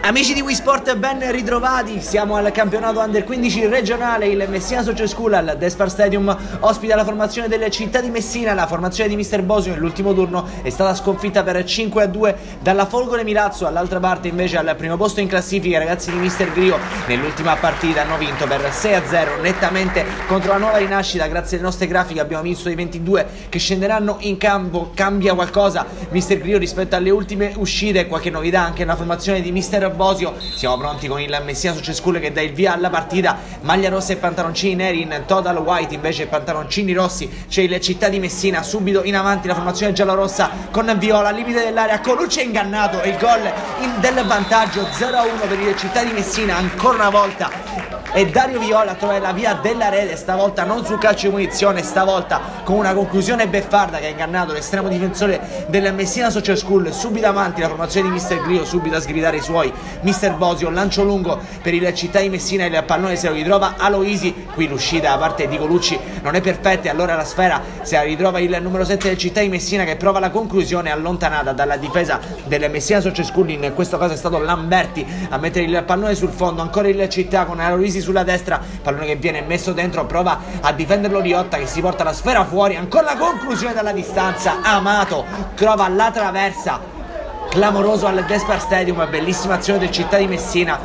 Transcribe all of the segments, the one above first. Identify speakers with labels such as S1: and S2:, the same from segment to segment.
S1: Amici di WeSport, ben ritrovati. Siamo al campionato Under 15 regionale. Il Messina Social School al Despar Stadium ospita la formazione delle Città di Messina. La formazione di Mister Bosio nell'ultimo turno è stata sconfitta per 5-2 dalla Folgore Milazzo. All'altra parte invece al primo posto in classifica i ragazzi di Mister Grio nell'ultima partita hanno vinto per 6-0 nettamente contro la Nuova Rinascita. Grazie alle nostre grafiche abbiamo visto i 22 che scenderanno in campo. Cambia qualcosa Mister Grio rispetto alle ultime uscite, qualche novità anche nella formazione di Mister Bosio. Siamo pronti con il Messina Social School che dà il via alla partita. Maglia rossa e pantaloncini neri, in total white invece pantaloncini rossi c'è il Città di Messina. Subito in avanti la formazione giallorossa con Viola al limite dell'area. Colucci è ingannato e il gol del vantaggio 0-1 per il Città di Messina. Ancora una volta e Dario Viola trova la via della rete, stavolta non sul calcio di punizione, stavolta con una conclusione beffarda che ha ingannato l'estremo difensore del Messina Social School. Subito avanti la formazione di Mister Grio, subito a sgridare i suoi Mister Bosio, lancio lungo per il Città di Messina, il pallone se lo ritrova Aloisi. Qui l'uscita da parte di Colucci non è perfetta e allora la sfera se la ritrova il numero 7 del Città di Messina che prova la conclusione allontanata dalla difesa del Messina Social School. In questo caso è stato Lamberti a mettere il pallone sul fondo, ancora il Città con Aloisi sulla destra, pallone che viene messo dentro, prova a difenderlo Riotta che si porta la sfera fuori, ancora la conclusione dalla distanza. Amato trova la traversa, clamoroso al Despar Stadium, bellissima azione del Città di Messina.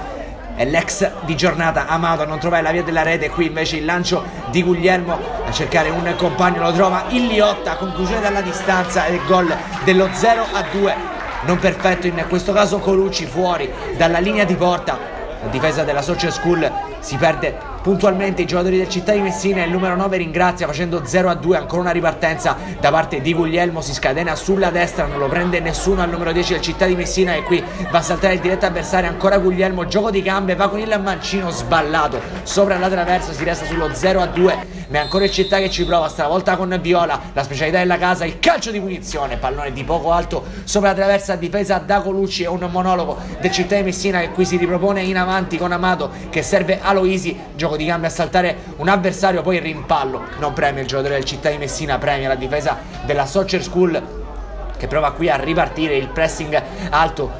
S1: È l'ex di giornata Amato a non trovare la via della rete, qui invece il lancio di Guglielmo a cercare un compagno, lo trova il Liotta, conclusione dalla distanza e il gol dello 0-2 non perfetto in questo caso. Colucci fuori dalla linea di porta, la difesa della Social School si perde puntualmente i giocatori del Città di Messina e il numero 9 ringrazia facendo 0-2. Ancora una ripartenza da parte di Guglielmo, si scatena sulla destra, non lo prende nessuno al numero 10 del Città di Messina e qui va a saltare il diretto avversario. Ancora Guglielmo, gioco di gambe, va con il mancino sballato sopra la traversa, si resta sullo 0-2, ma è ancora il Città che ci prova, stavolta con Viola, la specialità della casa, il calcio di punizione, pallone di poco alto sopra la traversa difesa da Colucci e un monologo del Città di Messina che qui si ripropone in avanti con Amato che serve Aloisi, gioco di gambe a saltare un avversario, poi il rimpallo non premia il giocatore del Città di Messina, premia la difesa della Social School che prova qui a ripartire, il pressing alto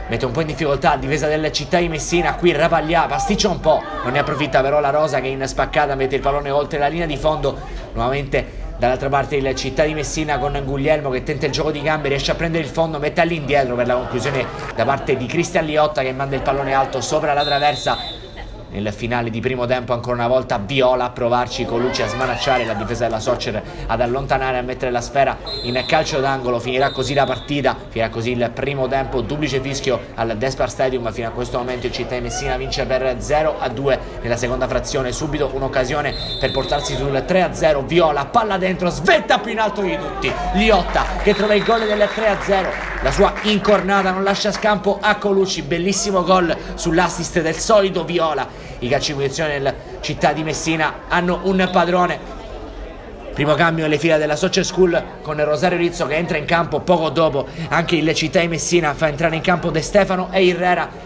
S1: mette un po' in difficoltà la difesa della Città di Messina. Qui Rapaglia pasticcia un po', non ne approfitta però la Rosa che in spaccata mette il pallone oltre la linea di fondo. Nuovamente dall'altra parte il Città di Messina con Guglielmo che tenta il gioco di gambe, riesce a prendere il fondo, mette all'indietro per la conclusione da parte di Cristian Liotta che manda il pallone alto sopra la traversa. Nel finale di primo tempo ancora una volta Viola a provarci, Colucci a smanacciare la difesa della Socer, ad allontanare, a mettere la sfera in calcio d'angolo. Finirà così la partita, finirà così il primo tempo, duplice fischio al Despar Stadium. Fino a questo momento il Città di Messina vince per 0-2 nella seconda frazione. Subito un'occasione per portarsi sul 3-0, Viola, palla dentro, svetta più in alto di tutti Liotta che trova il gol del 3-0, la sua incornata non lascia scampo a Colucci, bellissimo gol sull'assist del solito Viola. I calci di punizione del Città di Messina hanno un padrone. Primo cambio nelle fila della Social School con Rosario Rizzo che entra in campo. Poco dopo anche il Città di Messina fa entrare in campo De Stefano e Herrera.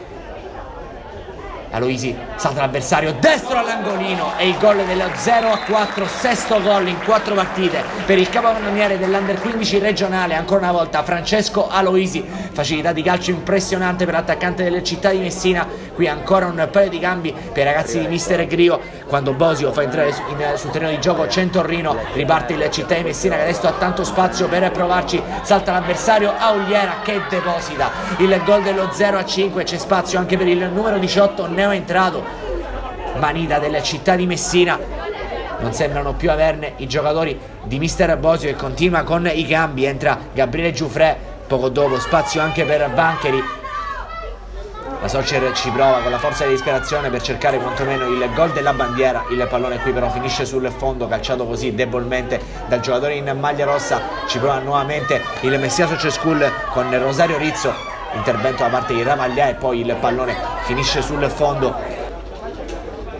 S1: Aloisi salta l'avversario, destro all'angolino e il gol del 0-4, sesto gol in 4 partite per il capocannoniere dell'Under 15 regionale. Ancora una volta Francesco Aloisi, facilità di calcio impressionante per l'attaccante delle Città di Messina. Qui ancora un paio di cambi per i ragazzi di Mister Grio quando Bosio fa entrare sul terreno di gioco Centorrino. Riparte il Città di Messina che adesso ha tanto spazio per provarci, salta l'avversario Auliera che deposita il gol dello 0-5. C'è spazio anche per il numero 18 neoentrato Manita della Città di Messina. Non sembrano più averne i giocatori di Mister Bosio che continua con i cambi. Entra Gabriele Giuffre, poco dopo spazio anche per Bancheri. La Socer ci prova con la forza di disperazione per cercare quantomeno il gol della bandiera. Il pallone qui però finisce sul fondo, calciato così debolmente dal giocatore in maglia rossa. Ci prova nuovamente il Messina Social School con Rosario Rizzo, intervento da parte di Ramaglia e poi il pallone finisce sul fondo.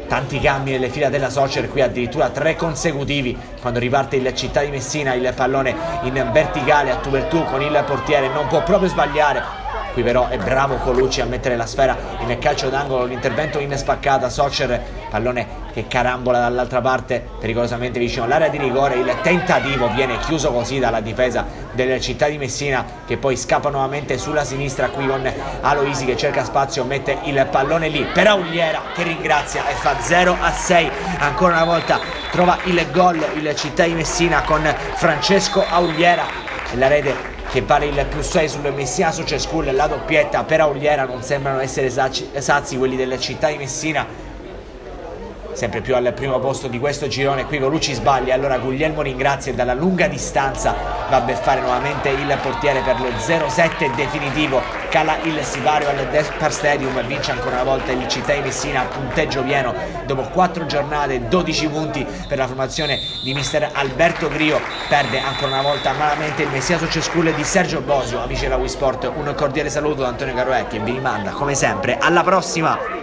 S1: Tanti cambi nelle fila della Socer, qui addirittura 3 consecutivi. Quando riparte il Città di Messina il pallone in verticale a tu per tu con il portiere, non può proprio sbagliare. Qui però è bravo Colucci a mettere la sfera in calcio d'angolo, l'intervento in spaccata. Socer pallone che carambola dall'altra parte pericolosamente vicino all'area di rigore. Il tentativo viene chiuso così dalla difesa del Città di Messina, che poi scappa nuovamente sulla sinistra qui con Aloisi che cerca spazio, mette il pallone lì per Auliera che ringrazia e fa 0-6. Ancora una volta trova il gol il Città di Messina con Francesco Auliera e la rete che vale il +6 sul Messina Social School. La doppietta per Auliera, non sembrano essere sazi quelli del Città di Messina, sempre più al primo posto di questo girone. Qui Colucci sbaglia, allora Guglielmo ringrazia e dalla lunga distanza va a beffare nuovamente il portiere per lo 0-7 definitivo. Cala il sipario al Despar Stadium, vince ancora una volta il Città di Messina, punteggio pieno dopo 4 giornate, 12 punti per la formazione di mister Alberto Grio. Perde ancora una volta malamente il Messina Social School di Sergio Bosio. Amici della Wisport, un cordiale saluto da Antonio Caroè che vi rimanda come sempre alla prossima.